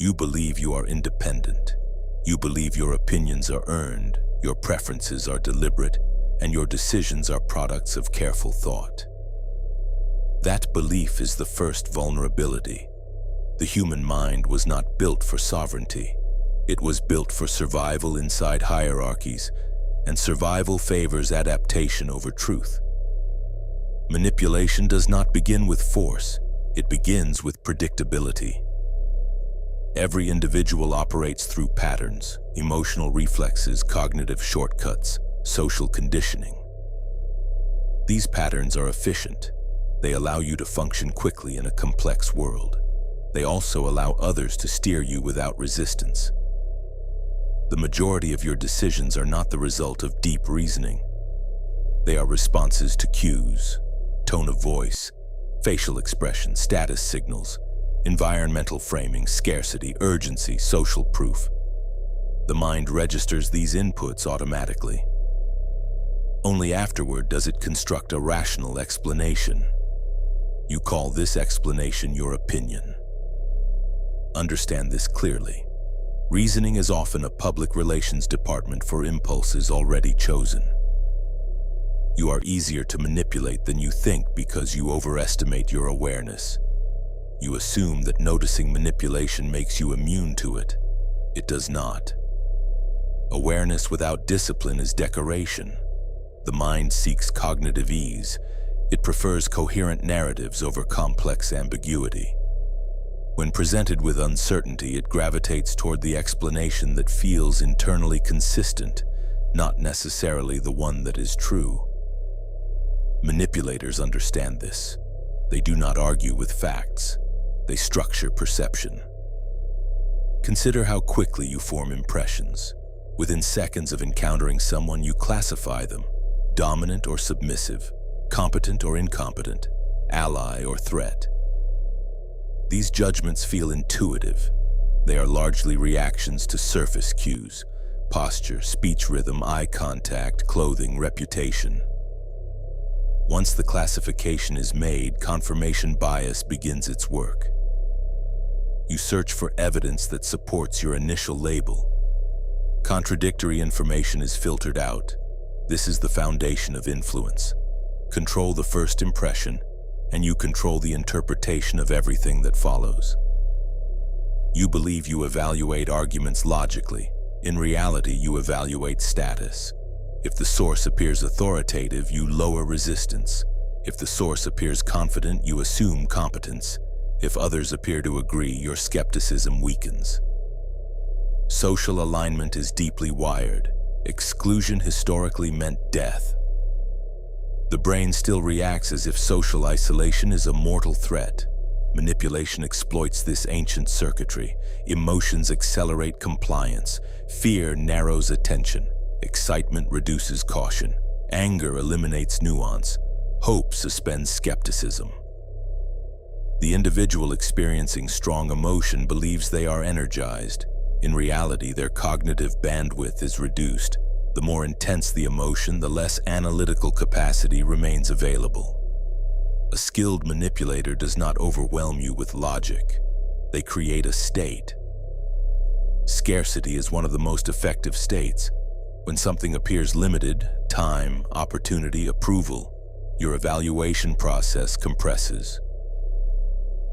You believe you are independent. You believe your opinions are earned, your preferences are deliberate, and your decisions are products of careful thought. That belief is the first vulnerability. The human mind was not built for sovereignty. It was built for survival inside hierarchies, and survival favors adaptation over truth. Manipulation does not begin with force. It begins with predictability. Every individual operates through patterns, emotional reflexes, cognitive shortcuts, social conditioning. These patterns are efficient. They allow you to function quickly in a complex world. They also allow others to steer you without resistance. The majority of your decisions are not the result of deep reasoning. They are responses to cues, tone of voice, facial expression, status signals, environmental framing, scarcity, urgency, social proof. The mind registers these inputs automatically. Only afterward does it construct a rational explanation. You call this explanation your opinion. Understand this clearly. Reasoning is often a public relations department for impulses already chosen. You are easier to manipulate than you think because you overestimate your awareness. You assume that noticing manipulation makes you immune to it. It does not. Awareness without discipline is decoration. The mind seeks cognitive ease. It prefers coherent narratives over complex ambiguity. When presented with uncertainty, it gravitates toward the explanation that feels internally consistent, not necessarily the one that is true. Manipulators understand this. They do not argue with facts. They structure perception. Consider how quickly you form impressions. Within seconds of encountering someone, you classify them: dominant or submissive, competent or incompetent, ally or threat. These judgments feel intuitive. They are largely reactions to surface cues: posture, speech rhythm, eye contact, clothing, reputation. Once the classification is made, confirmation bias begins its work. You search for evidence that supports your initial label. Contradictory information is filtered out. This is the foundation of influence. Control the first impression, and you control the interpretation of everything that follows. You believe you evaluate arguments logically. In reality, you evaluate status. If the source appears authoritative, you lower resistance. If the source appears confident, you assume competence. If others appear to agree, your skepticism weakens. Social alignment is deeply wired. Exclusion historically meant death. The brain still reacts as if social isolation is a mortal threat. Manipulation exploits this ancient circuitry. Emotions accelerate compliance. Fear narrows attention. Excitement reduces caution. Anger eliminates nuance. Hope suspends skepticism. The individual experiencing strong emotion believes they are energized. In reality, their cognitive bandwidth is reduced. The more intense the emotion, the less analytical capacity remains available. A skilled manipulator does not overwhelm you with logic. They create a state. Scarcity is one of the most effective states. When something appears limited, time, opportunity, approval, your evaluation process compresses.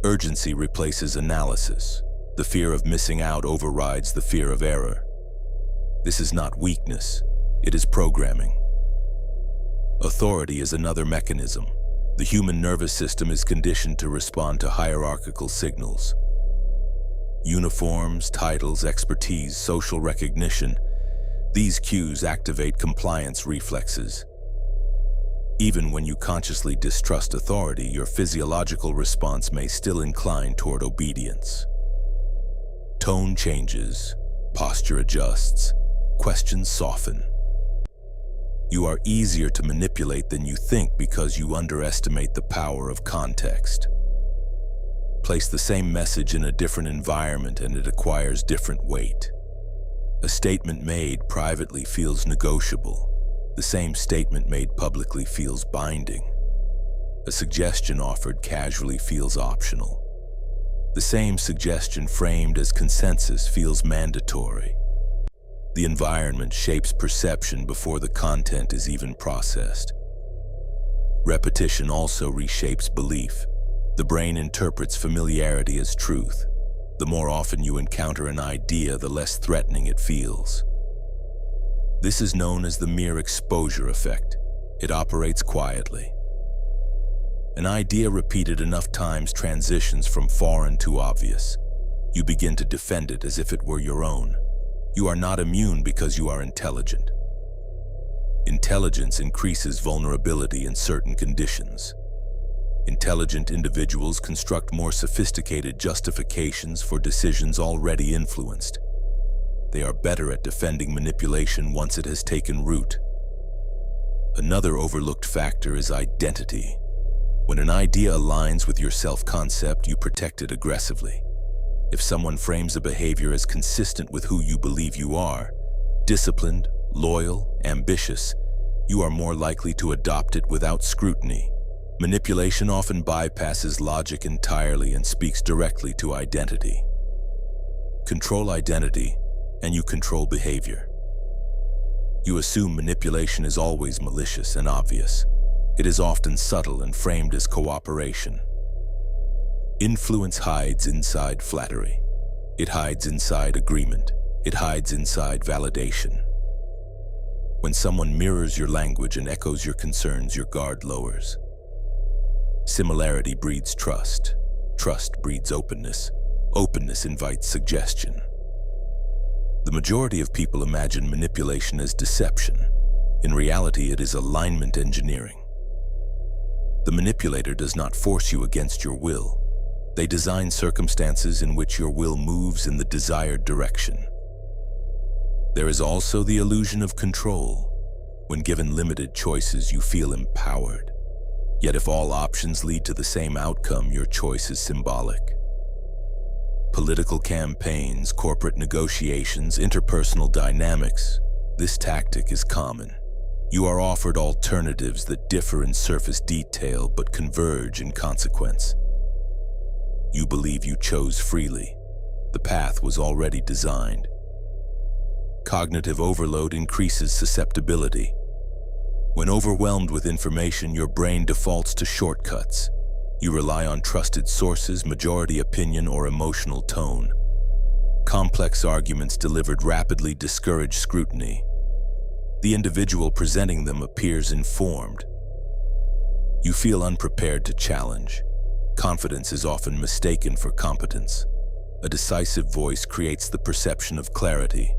Urgency replaces analysis. The fear of missing out overrides the fear of error. This is not weakness, it is programming. Authority is another mechanism. The human nervous system is conditioned to respond to hierarchical signals. Uniforms, titles, expertise, social recognition. These cues activate compliance reflexes. Even when you consciously distrust authority, your physiological response may still incline toward obedience. Tone changes, posture adjusts, questions soften. You are easier to manipulate than you think because you underestimate the power of context. Place the same message in a different environment and it acquires different weight. A statement made privately feels negotiable. The same statement made publicly feels binding. A suggestion offered casually feels optional. The same suggestion framed as consensus feels mandatory. The environment shapes perception before the content is even processed. Repetition also reshapes belief. The brain interprets familiarity as truth. The more often you encounter an idea, the less threatening it feels. This is known as the mere exposure effect. It operates quietly. An idea repeated enough times transitions from foreign to obvious. You begin to defend it as if it were your own. You are not immune because you are intelligent. Intelligence increases vulnerability in certain conditions. Intelligent individuals construct more sophisticated justifications for decisions already influenced. They are better at defending manipulation once it has taken root. Another overlooked factor is identity. When an idea aligns with your self-concept, you protect it aggressively. If someone frames a behavior as consistent with who you believe you are, disciplined, loyal, ambitious, you are more likely to adopt it without scrutiny. Manipulation often bypasses logic entirely and speaks directly to identity. Control identity, and you control behavior. You assume manipulation is always malicious and obvious. It is often subtle and framed as cooperation. Influence hides inside flattery. It hides inside agreement. It hides inside validation. When someone mirrors your language and echoes your concerns, your guard lowers. Similarity breeds trust. Trust breeds openness. Openness invites suggestion. The majority of people imagine manipulation as deception. In reality, it is alignment engineering. The manipulator does not force you against your will. They design circumstances in which your will moves in the desired direction. There is also the illusion of control. When given limited choices, you feel empowered. Yet if all options lead to the same outcome, your choice is symbolic. Political campaigns, corporate negotiations, interpersonal dynamics, this tactic is common. You are offered alternatives that differ in surface detail but converge in consequence. You believe you chose freely. The path was already designed. Cognitive overload increases susceptibility. When overwhelmed with information, your brain defaults to shortcuts. You rely on trusted sources, majority opinion, or emotional tone. Complex arguments delivered rapidly discourage scrutiny. The individual presenting them appears informed. You feel unprepared to challenge. Confidence is often mistaken for competence. A decisive voice creates the perception of clarity.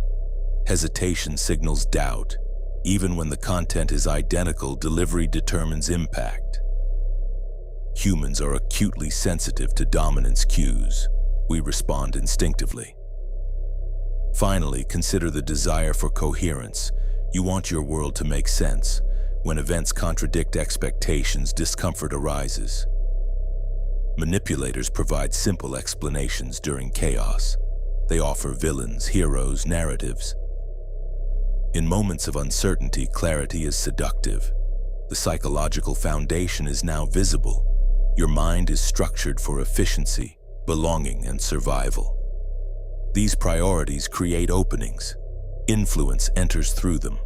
Hesitation signals doubt. Even when the content is identical, delivery determines impact. Humans are acutely sensitive to dominance cues. We respond instinctively. Finally, consider the desire for coherence. You want your world to make sense. When events contradict expectations, discomfort arises. Manipulators provide simple explanations during chaos. They offer villains, heroes, narratives. In moments of uncertainty, clarity is seductive. The psychological foundation is now visible. Your mind is structured for efficiency, belonging, and survival. These priorities create openings. Influence enters through them.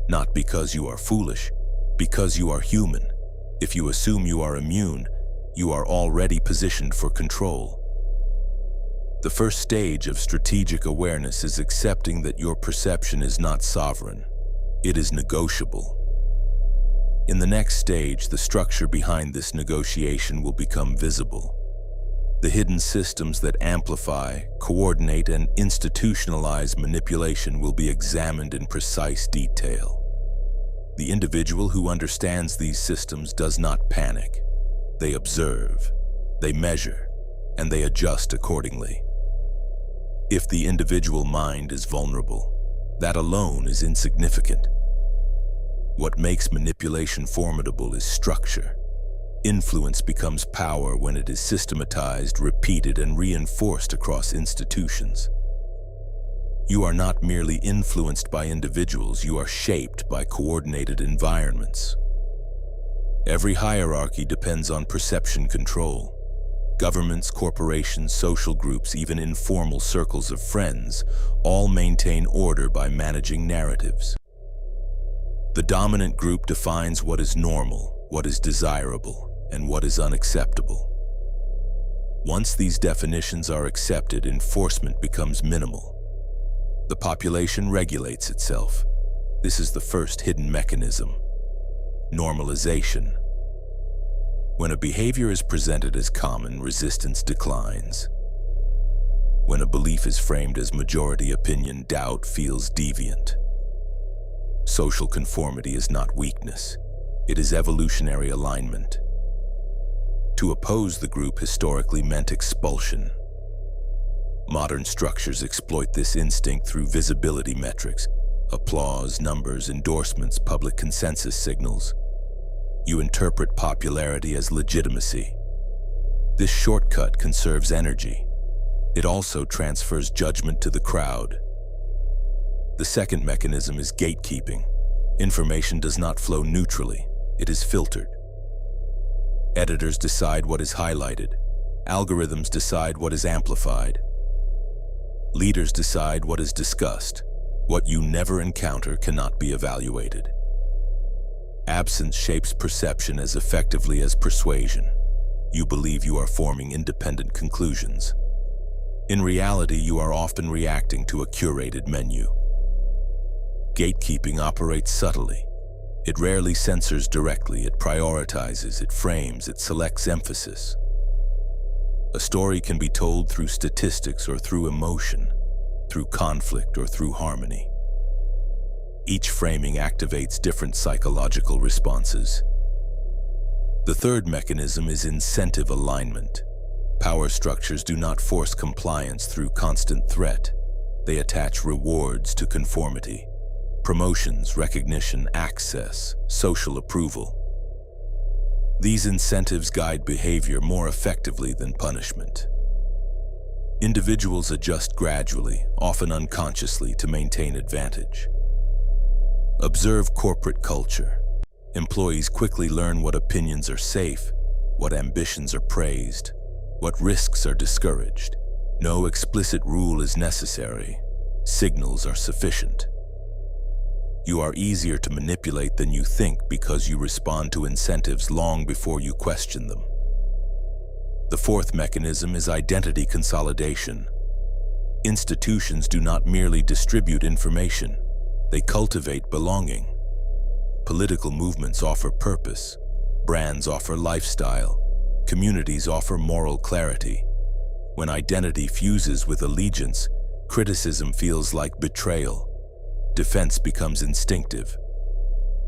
Not because you are foolish, because you are human. If you assume you are immune, you are already positioned for control. The first stage of strategic awareness is accepting that your perception is not sovereign. It is negotiable. In the next stage, the structure behind this negotiation will become visible. The hidden systems that amplify, coordinate, and institutionalize manipulation will be examined in precise detail. The individual who understands these systems does not panic. They observe, they measure, and they adjust accordingly. If the individual mind is vulnerable, that alone is insignificant. What makes manipulation formidable is structure. Influence becomes power when it is systematized, repeated, and reinforced across institutions. You are not merely influenced by individuals, you are shaped by coordinated environments. Every hierarchy depends on perception control. Governments, corporations, social groups, even informal circles of friends, all maintain order by managing narratives. The dominant group defines what is normal, what is desirable, and what is unacceptable. Once these definitions are accepted, enforcement becomes minimal. The population regulates itself. This is the first hidden mechanism. Normalization. When a behavior is presented as common, resistance declines. When a belief is framed as majority opinion, doubt feels deviant. Social conformity is not weakness. It is evolutionary alignment. To oppose the group historically meant expulsion. Modern structures exploit this instinct through visibility metrics, applause, numbers, endorsements, public consensus signals. You interpret popularity as legitimacy. This shortcut conserves energy. It also transfers judgment to the crowd. The second mechanism is gatekeeping. Information does not flow neutrally. It is filtered. Editors decide what is highlighted. Algorithms decide what is amplified. Leaders decide what is discussed. What you never encounter cannot be evaluated. Absence shapes perception as effectively as persuasion. You believe you are forming independent conclusions. In reality, you are often reacting to a curated menu. Gatekeeping operates subtly. It rarely censors directly. It prioritizes, it frames, it selects emphasis. A story can be told through statistics or through emotion, through conflict or through harmony. Each framing activates different psychological responses. The third mechanism is incentive alignment. Power structures do not force compliance through constant threat. They attach rewards to conformity. Promotions, recognition, access, social approval. These incentives guide behavior more effectively than punishment. Individuals adjust gradually, often unconsciously, to maintain advantage. Observe corporate culture. Employees quickly learn what opinions are safe, what ambitions are praised, what risks are discouraged. No explicit rule is necessary. Signals are sufficient. You are easier to manipulate than you think because you respond to incentives long before you question them. The fourth mechanism is identity consolidation. Institutions do not merely distribute information. They cultivate belonging. Political movements offer purpose. Brands offer lifestyle. Communities offer moral clarity. When identity fuses with allegiance, criticism feels like betrayal. Defense becomes instinctive.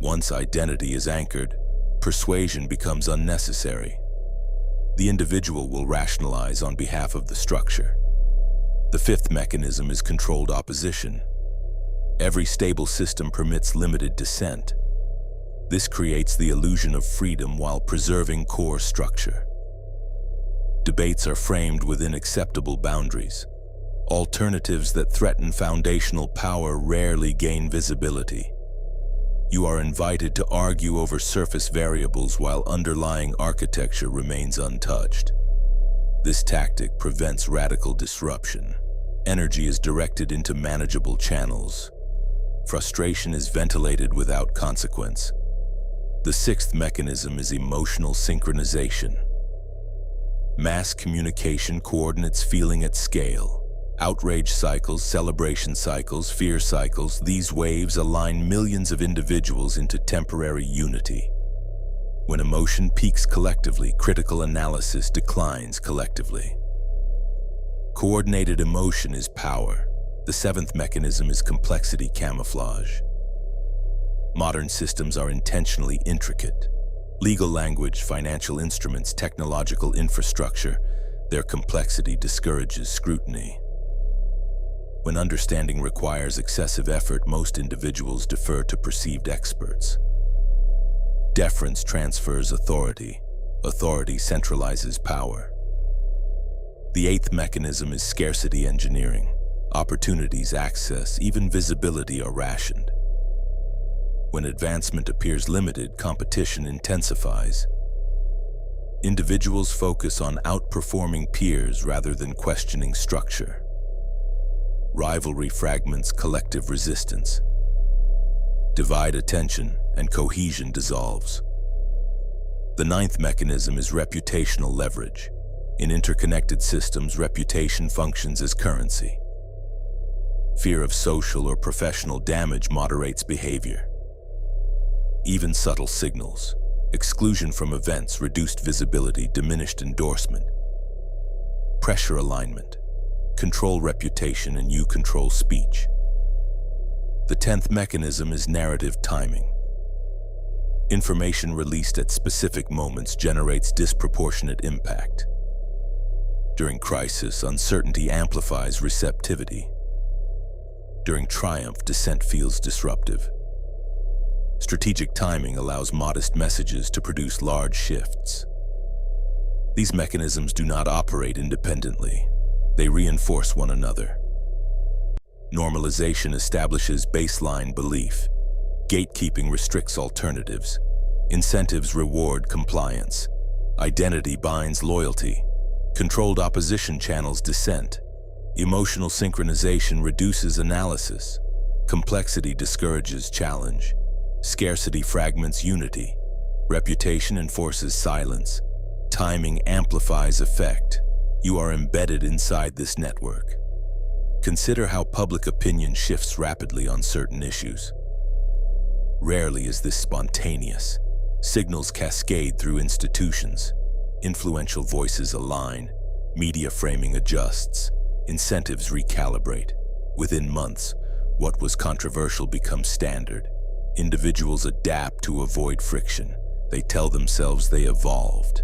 Once identity is anchored, persuasion becomes unnecessary. The individual will rationalize on behalf of the structure. The fifth mechanism is controlled opposition. Every stable system permits limited dissent. This creates the illusion of freedom while preserving core structure. Debates are framed within acceptable boundaries. Alternatives that threaten foundational power rarely gain visibility. You are invited to argue over surface variables while underlying architecture remains untouched. This tactic prevents radical disruption. Energy is directed into manageable channels. Frustration is ventilated without consequence. The sixth mechanism is emotional synchronization. Mass communication coordinates feeling at scale. Outrage cycles, celebration cycles, fear cycles, these waves align millions of individuals into temporary unity. When emotion peaks collectively, critical analysis declines collectively. Coordinated emotion is power. The seventh mechanism is complexity camouflage. Modern systems are intentionally intricate. Legal language, financial instruments, technological infrastructure, their complexity discourages scrutiny. When understanding requires excessive effort, most individuals defer to perceived experts. Deference transfers authority. Authority centralizes power. The eighth mechanism is scarcity engineering. Opportunities, access, even visibility are rationed. When advancement appears limited, competition intensifies. Individuals focus on outperforming peers rather than questioning structure. Rivalry fragments collective resistance. Divide attention and cohesion dissolves. The ninth mechanism is reputational leverage. In interconnected systems, reputation functions as currency. Fear of social or professional damage moderates behavior. Even subtle signals, exclusion from events, reduced visibility, diminished endorsement. Pressure alignment, control reputation and you control speech. The 10th mechanism is narrative timing. Information released at specific moments generates disproportionate impact. During crisis, uncertainty amplifies receptivity. During triumph, dissent feels disruptive. Strategic timing allows modest messages to produce large shifts. These mechanisms do not operate independently. They reinforce one another. Normalization establishes baseline belief. Gatekeeping restricts alternatives. Incentives reward compliance. Identity binds loyalty. Controlled opposition channels dissent. Emotional synchronization reduces analysis. Complexity discourages challenge. Scarcity fragments unity. Reputation enforces silence. Timing amplifies effect. You are embedded inside this network. Consider how public opinion shifts rapidly on certain issues. Rarely is this spontaneous. Signals cascade through institutions. Influential voices align. Media framing adjusts. Incentives recalibrate. Within months, what was controversial becomes standard. Individuals adapt to avoid friction. They tell themselves they evolved.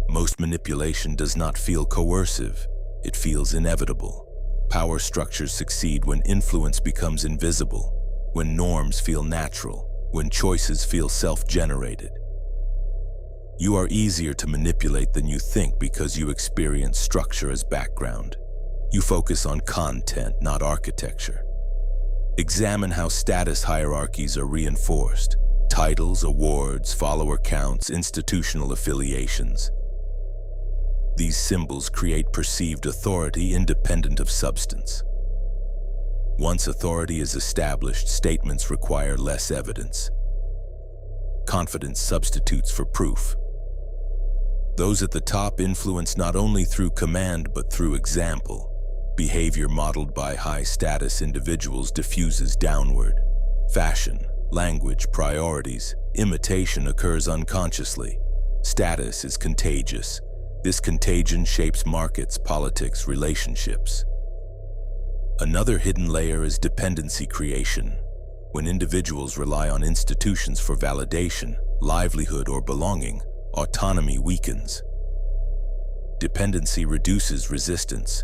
Most manipulation does not feel coercive. It feels inevitable. Power structures succeed when influence becomes invisible, when norms feel natural, when choices feel self-generated. You are easier to manipulate than you think because you experience structure as background. You focus on content, not architecture. Examine how status hierarchies are reinforced. Titles, awards, follower counts, institutional affiliations. These symbols create perceived authority independent of substance. Once authority is established, statements require less evidence. Confidence substitutes for proof. Those at the top influence not only through command but through example. Behavior modeled by high-status individuals diffuses downward. Fashion, language, priorities, imitation occurs unconsciously. Status is contagious. This contagion shapes markets, politics, relationships. Another hidden layer is dependency creation. When individuals rely on institutions for validation, livelihood, or belonging, autonomy weakens. Dependency reduces resistance.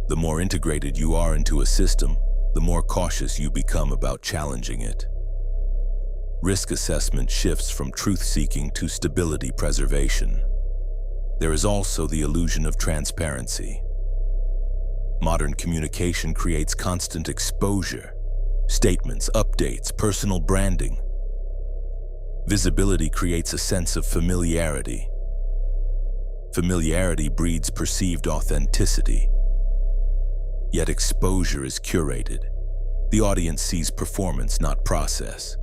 The more integrated you are into a system, the more cautious you become about challenging it. Risk assessment shifts from truth-seeking to stability preservation. There is also the illusion of transparency. Modern communication creates constant exposure. Statements, updates, personal branding. Visibility creates a sense of familiarity. Familiarity breeds perceived authenticity. Yet exposure is curated. The audience sees performance, not process.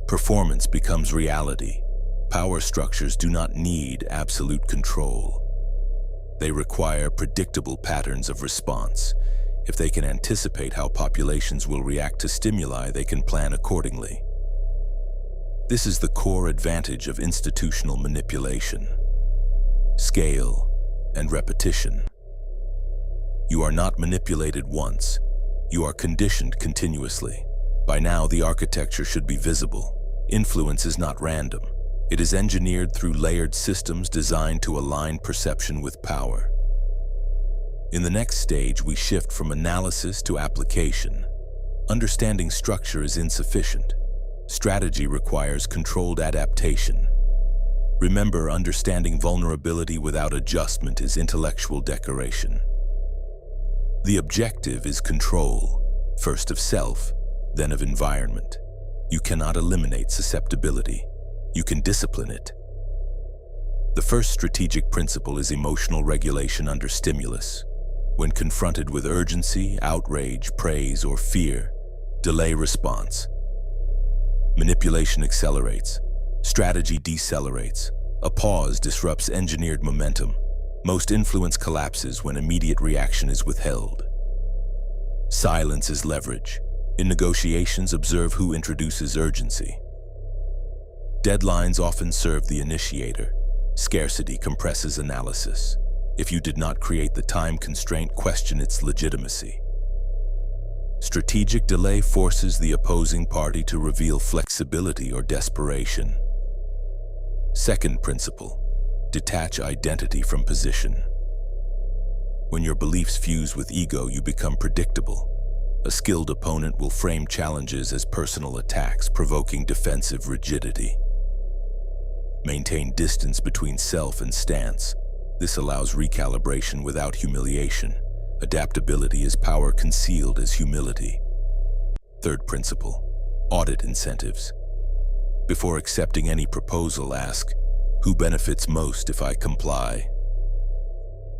Performance becomes reality. Power structures do not need absolute control. They require predictable patterns of response. If they can anticipate how populations will react to stimuli, they can plan accordingly. This is the core advantage of institutional manipulation. Scale and repetition. You are not manipulated once. You are conditioned continuously. By now, the architecture should be visible. Influence is not random. It is engineered through layered systems designed to align perception with power. In the next stage, we shift from analysis to application. Understanding structure is insufficient. Strategy requires controlled adaptation. Remember, understanding vulnerability without adjustment is intellectual decoration. The objective is control, first of self, then of environment. You cannot eliminate susceptibility. You can discipline it. The first strategic principle is emotional regulation under stimulus. When confronted with urgency, outrage, praise, or fear, delay response. Manipulation accelerates. Strategy decelerates. A pause disrupts engineered momentum. Most influence collapses when immediate reaction is withheld. Silence is leverage. In negotiations, observe who introduces urgency. Deadlines often serve the initiator. Scarcity compresses analysis. If you did not create the time constraint, question its legitimacy. Strategic delay forces the opposing party to reveal flexibility or desperation. Second principle, detach identity from position. When your beliefs fuse with ego, you become predictable. A skilled opponent will frame challenges as personal attacks, provoking defensive rigidity. Maintain distance between self and stance. This allows recalibration without humiliation. Adaptability is power concealed as humility. Third principle, audit incentives. Before accepting any proposal, ask, who benefits most if I comply?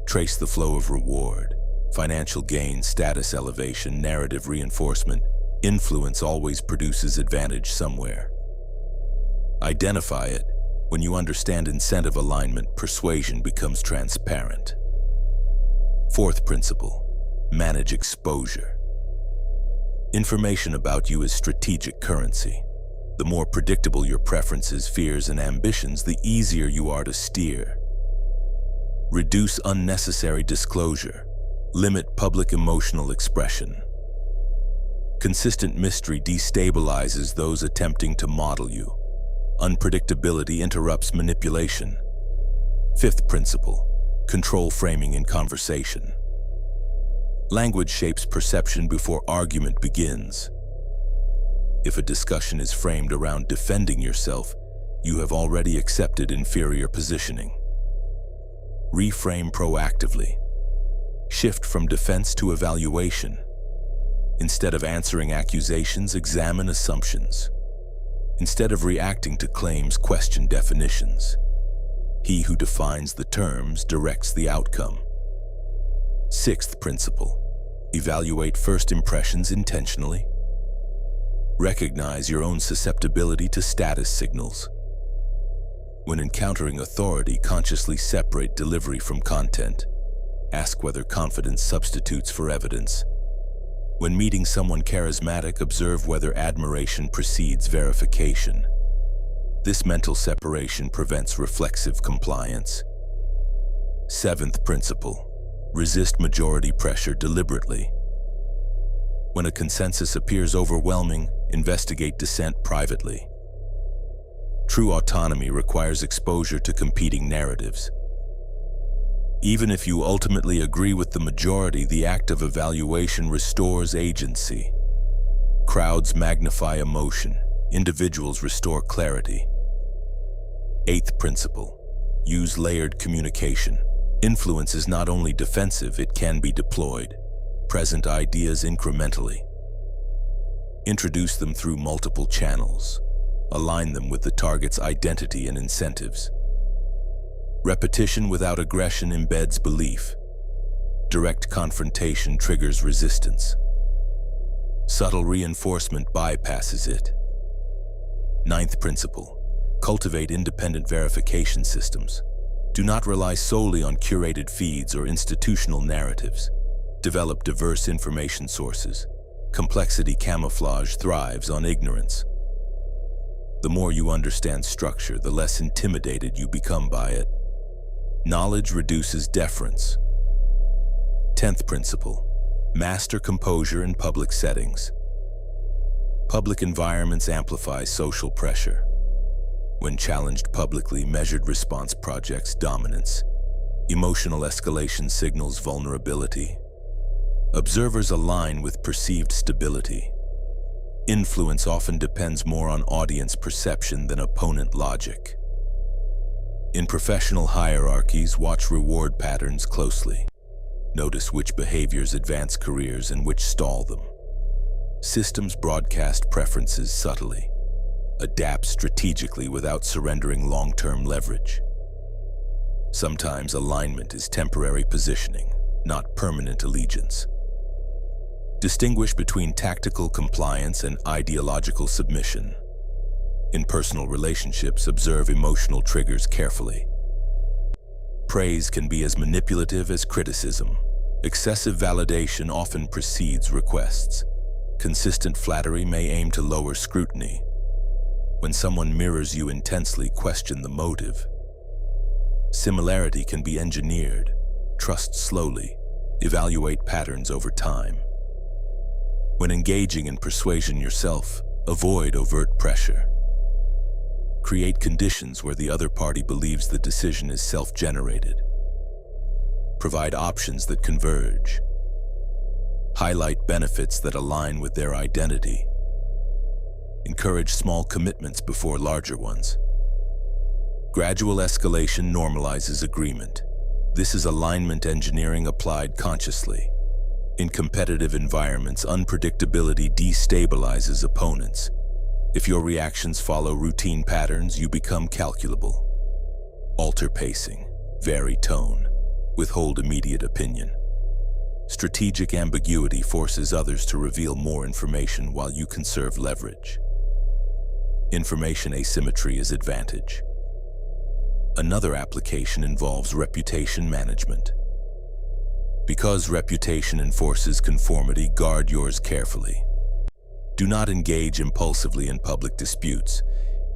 Trace the flow of reward. Financial gain, status elevation, narrative reinforcement. Influence always produces advantage somewhere. Identify it. When you understand incentive alignment, persuasion becomes transparent. Fourth principle, manage exposure. Information about you is strategic currency. The more predictable your preferences, fears, and ambitions, the easier you are to steer. Reduce unnecessary disclosure. Limit public emotional expression. Consistent mystery destabilizes those attempting to model you. Unpredictability interrupts manipulation. Fifth principle, control framing in conversation. Language shapes perception before argument begins. If a discussion is framed around defending yourself, you have already accepted inferior positioning. Reframe proactively. Shift from defense to evaluation. Instead of answering accusations, examine assumptions. Instead of reacting to claims, question definitions. He who defines the terms directs the outcome. Sixth principle, evaluate first impressions intentionally. Recognize your own susceptibility to status signals. When encountering authority, consciously separate delivery from content. Ask whether confidence substitutes for evidence. When meeting someone charismatic, observe whether admiration precedes verification. This mental separation prevents reflexive compliance. Seventh principle, resist majority pressure deliberately. When a consensus appears overwhelming, investigate dissent privately. True autonomy requires exposure to competing narratives. Even if you ultimately agree with the majority, the act of evaluation restores agency. Crowds magnify emotion. Individuals restore clarity. Eighth principle, use layered communication. Influence is not only defensive, it can be deployed. Present ideas incrementally. Introduce them through multiple channels. Align them with the target's identity and incentives. Repetition without aggression embeds belief. Direct confrontation triggers resistance. Subtle reinforcement bypasses it. Ninth principle, cultivate independent verification systems. Do not rely solely on curated feeds or institutional narratives. Develop diverse information sources. Complexity camouflage thrives on ignorance. The more you understand structure, the less intimidated you become by it. Knowledge reduces deference. 10th principle, master composure in public settings. Public environments amplify social pressure. When challenged publicly, measured response projects dominance. Emotional escalation signals vulnerability. Observers align with perceived stability. Influence often depends more on audience perception than opponent logic. In professional hierarchies, watch reward patterns closely. Notice which behaviors advance careers and which stall them. Systems broadcast preferences subtly. Adapt strategically without surrendering long-term leverage. Sometimes alignment is temporary positioning, not permanent allegiance. Distinguish between tactical compliance and ideological submission. In personal relationships, observe emotional triggers carefully. Praise can be as manipulative as criticism. Excessive validation often precedes requests. Consistent flattery may aim to lower scrutiny. When someone mirrors you intensely, question the motive. Similarity can be engineered. Trust slowly. Evaluate patterns over time. When engaging in persuasion yourself, avoid overt pressure. Create conditions where the other party believes the decision is self-generated. Provide options that converge. Highlight benefits that align with their identity. Encourage small commitments before larger ones. Gradual escalation normalizes agreement. This is alignment engineering applied consciously. In competitive environments, unpredictability destabilizes opponents. If your reactions follow routine patterns, you become calculable. Alter pacing, vary tone, withhold immediate opinion. Strategic ambiguity forces others to reveal more information while you conserve leverage. Information asymmetry is advantage. Another application involves reputation management. Because reputation enforces conformity, guard yours carefully. Do not engage impulsively in public disputes.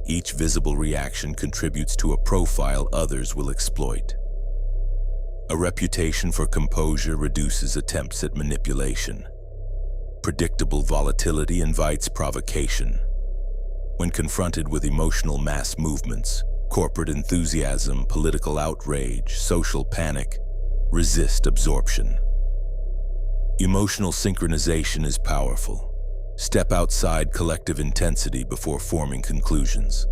Each visible reaction contributes to a profile others will exploit. A reputation for composure reduces attempts at manipulation. Predictable volatility invites provocation. When confronted with emotional mass movements, corporate enthusiasm, political outrage, social panic, resist absorption. Emotional synchronization is powerful. Step outside collective intensity before forming conclusions.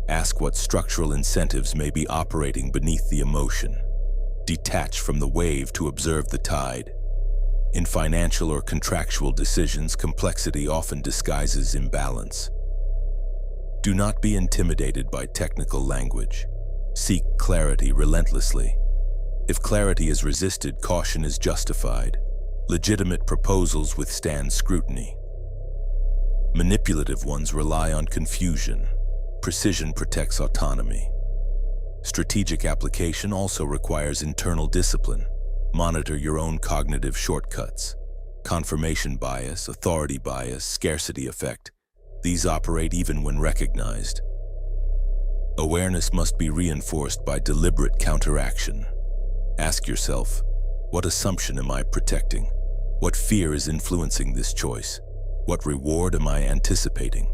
Ask what structural incentives may be operating beneath the emotion. Detach from the wave to observe the tide. In financial or contractual decisions, complexity often disguises imbalance. Do not be intimidated by technical language. Seek clarity relentlessly. If clarity is resisted, caution is justified. Legitimate proposals withstand scrutiny. Manipulative ones rely on confusion. Precision protects autonomy. Strategic application also requires internal discipline. Monitor your own cognitive shortcuts. Confirmation bias, authority bias, scarcity effect. These operate even when recognized. Awareness must be reinforced by deliberate counteraction. Ask yourself, what assumption am I protecting? What fear is influencing this choice? What reward am I anticipating?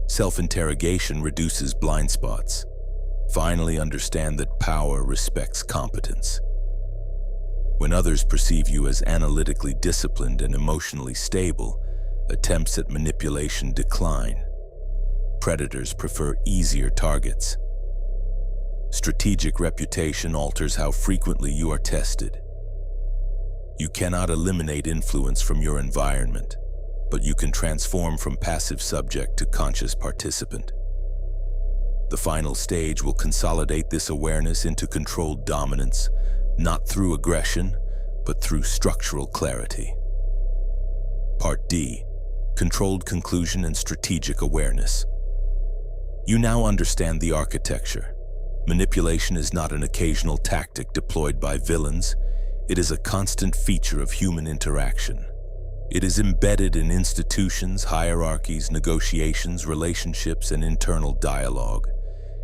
Self-interrogation reduces blind spots. Finally, understand that power respects competence. When others perceive you as analytically disciplined and emotionally stable, attempts at manipulation decline. Predators prefer easier targets. Strategic reputation alters how frequently you are tested. You cannot eliminate influence from your environment, but you can transform from passive subject to conscious participant. The final stage will consolidate this awareness into controlled dominance, not through aggression, but through structural clarity. Part D, Controlled Conclusion and Strategic Awareness. You now understand the architecture. Manipulation is not an occasional tactic deployed by villains. It is a constant feature of human interaction. It is embedded in institutions, hierarchies, negotiations, relationships, and internal dialogue.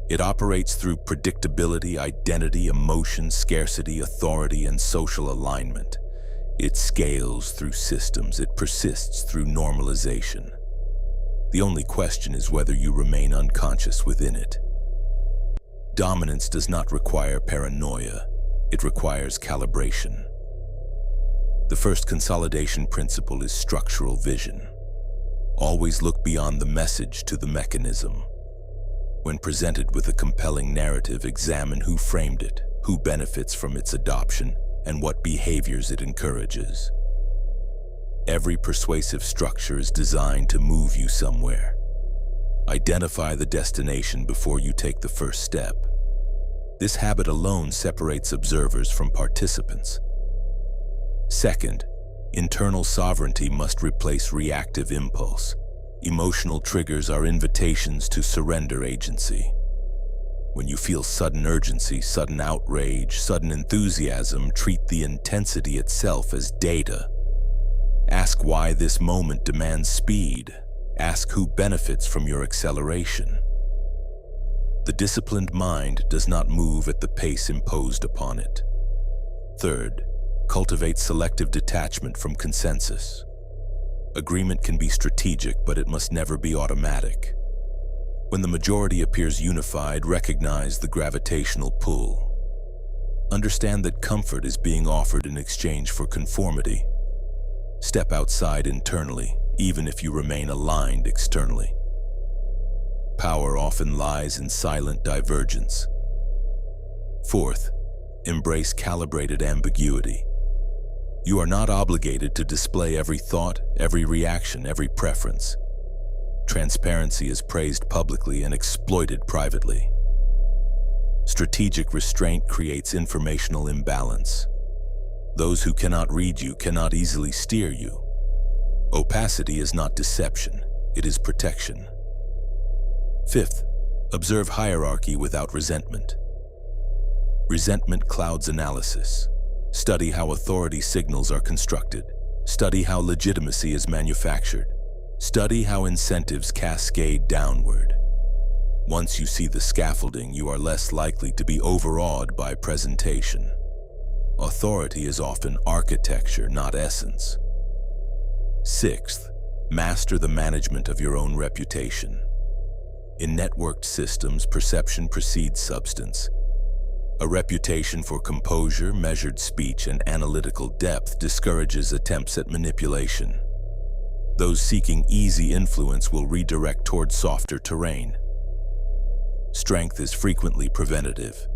It operates through predictability, identity, emotion, scarcity, authority, and social alignment. It scales through systems. It persists through normalization. The only question is whether you remain unconscious within it. Dominance does not require paranoia. It requires calibration. The first consolidation principle is structural vision. Always look beyond the message to the mechanism. When presented with a compelling narrative, examine who framed it, who benefits from its adoption, and what behaviors it encourages. Every persuasive structure is designed to move you somewhere. Identify the destination before you take the first step. This habit alone separates observers from participants. Second, internal sovereignty must replace reactive impulse. Emotional triggers are invitations to surrender agency. When you feel sudden urgency, sudden outrage, sudden enthusiasm, treat the intensity itself as data. Ask why this moment demands speed. Ask who benefits from your acceleration. The disciplined mind does not move at the pace imposed upon it. Third, cultivate selective detachment from consensus. Agreement can be strategic, but it must never be automatic. When the majority appears unified, recognize the gravitational pull. Understand that comfort is being offered in exchange for conformity. Step outside internally, even if you remain aligned externally. Power often lies in silent divergence. Fourth, embrace calibrated ambiguity. You are not obligated to display every thought, every reaction, every preference. Transparency is praised publicly and exploited privately. Strategic restraint creates informational imbalance. Those who cannot read you cannot easily steer you. Opacity is not deception, it is protection. Fifth, observe hierarchy without resentment. Resentment clouds analysis. Study how authority signals are constructed. Study how legitimacy is manufactured. Study how incentives cascade downward. Once you see the scaffolding, you are less likely to be overawed by presentation. Authority is often architecture, not essence. Sixth, master the management of your own reputation. In networked systems, perception precedes substance. A reputation for composure, measured speech, and analytical depth discourages attempts at manipulation. Those seeking easy influence will redirect toward softer terrain. Strength is frequently preventative.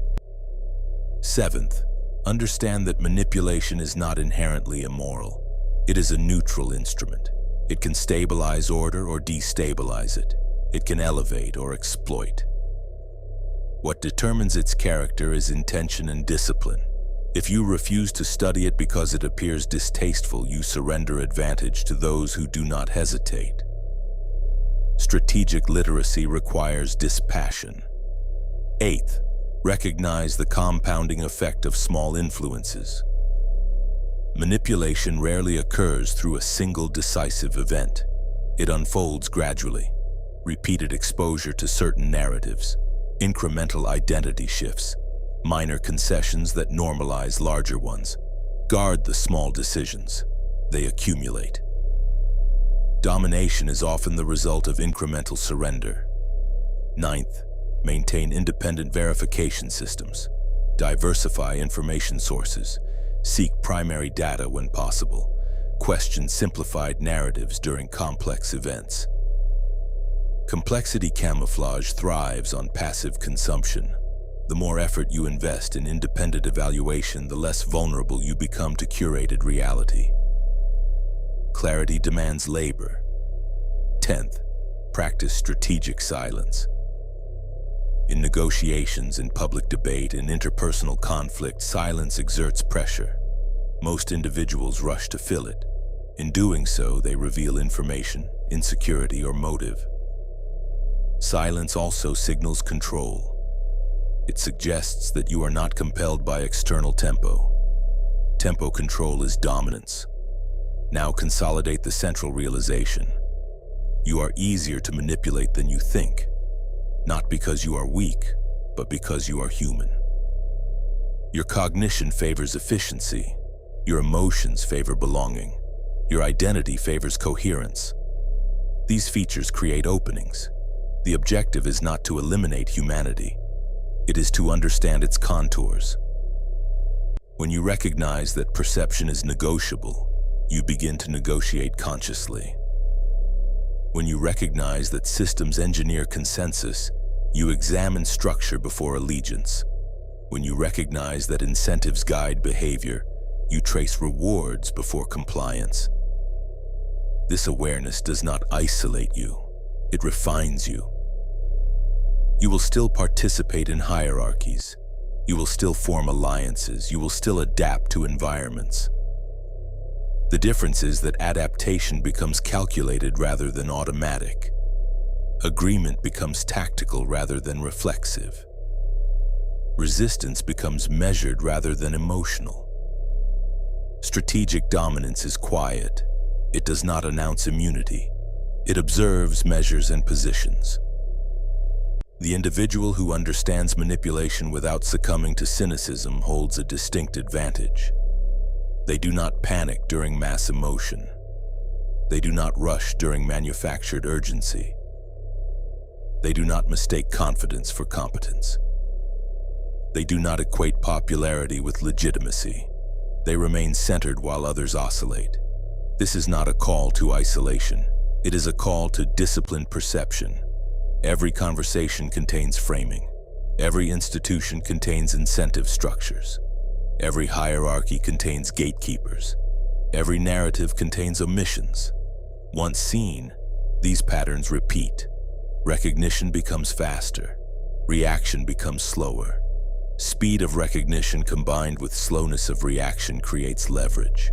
Seventh, understand that manipulation is not inherently immoral. It is a neutral instrument. It can stabilize order or destabilize it. It can elevate or exploit. What determines its character is intention and discipline. If you refuse to study it because it appears distasteful, you surrender advantage to those who do not hesitate. Strategic literacy requires dispassion. Eighth, recognize the compounding effect of small influences. Manipulation rarely occurs through a single decisive event. It unfolds gradually. Repeated exposure to certain narratives, incremental identity shifts, minor concessions that normalize larger ones. Guard the small decisions. They accumulate. Domination is often the result of incremental surrender. Ninth, maintain independent verification systems. Diversify information sources. Seek primary data when possible. Question simplified narratives during complex events. Complexity camouflage thrives on passive consumption. The more effort you invest in independent evaluation, the less vulnerable you become to curated reality. Clarity demands labor. 10th, practice strategic silence. In negotiations, in public debate, in interpersonal conflict, silence exerts pressure. Most individuals rush to fill it. In doing so, they reveal information, insecurity, or motive. Silence also signals control. It suggests that you are not compelled by external tempo. Tempo control is dominance. Now consolidate the central realization. You are easier to manipulate than you think, not because you are weak, but because you are human. Your cognition favors efficiency. Your emotions favor belonging. Your identity favors coherence. These features create openings. The objective is not to eliminate humanity. It is to understand its contours. When you recognize that perception is negotiable, you begin to negotiate consciously. When you recognize that systems engineer consensus, you examine structure before allegiance. When you recognize that incentives guide behavior, you trace rewards before compliance. This awareness does not isolate you. It refines you. You will still participate in hierarchies. You will still form alliances. You will still adapt to environments. The difference is that adaptation becomes calculated rather than automatic. Agreement becomes tactical rather than reflexive. Resistance becomes measured rather than emotional. Strategic dominance is quiet. It does not announce immunity. It observes, measures, and positions. The individual who understands manipulation without succumbing to cynicism holds a distinct advantage. They do not panic during mass emotion. They do not rush during manufactured urgency. They do not mistake confidence for competence. They do not equate popularity with legitimacy. They remain centered while others oscillate. This is not a call to isolation. It is a call to disciplined perception. Every conversation contains framing. Every institution contains incentive structures. Every hierarchy contains gatekeepers. Every narrative contains omissions. Once seen, these patterns repeat. Recognition becomes faster. Reaction becomes slower. Speed of recognition combined with slowness of reaction creates leverage.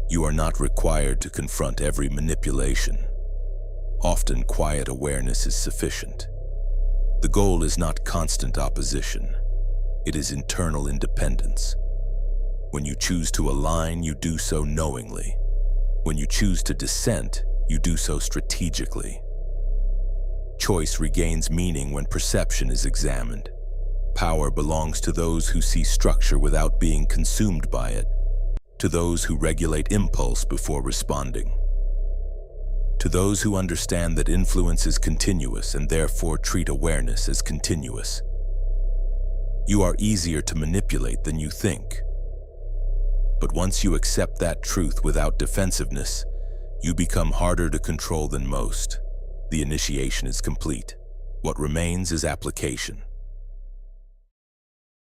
You are not required to confront every manipulation. Often, quiet awareness is sufficient. The goal is not constant opposition. It is internal independence. When you choose to align, you do so knowingly. When you choose to dissent, you do so strategically. Choice regains meaning when perception is examined. Power belongs to those who see structure without being consumed by it, to those who regulate impulse before responding, to those who understand that influence is continuous and therefore treat awareness as continuous. You are easier to manipulate than you think. But once you accept that truth without defensiveness, you become harder to control than most. The initiation is complete. What remains is application.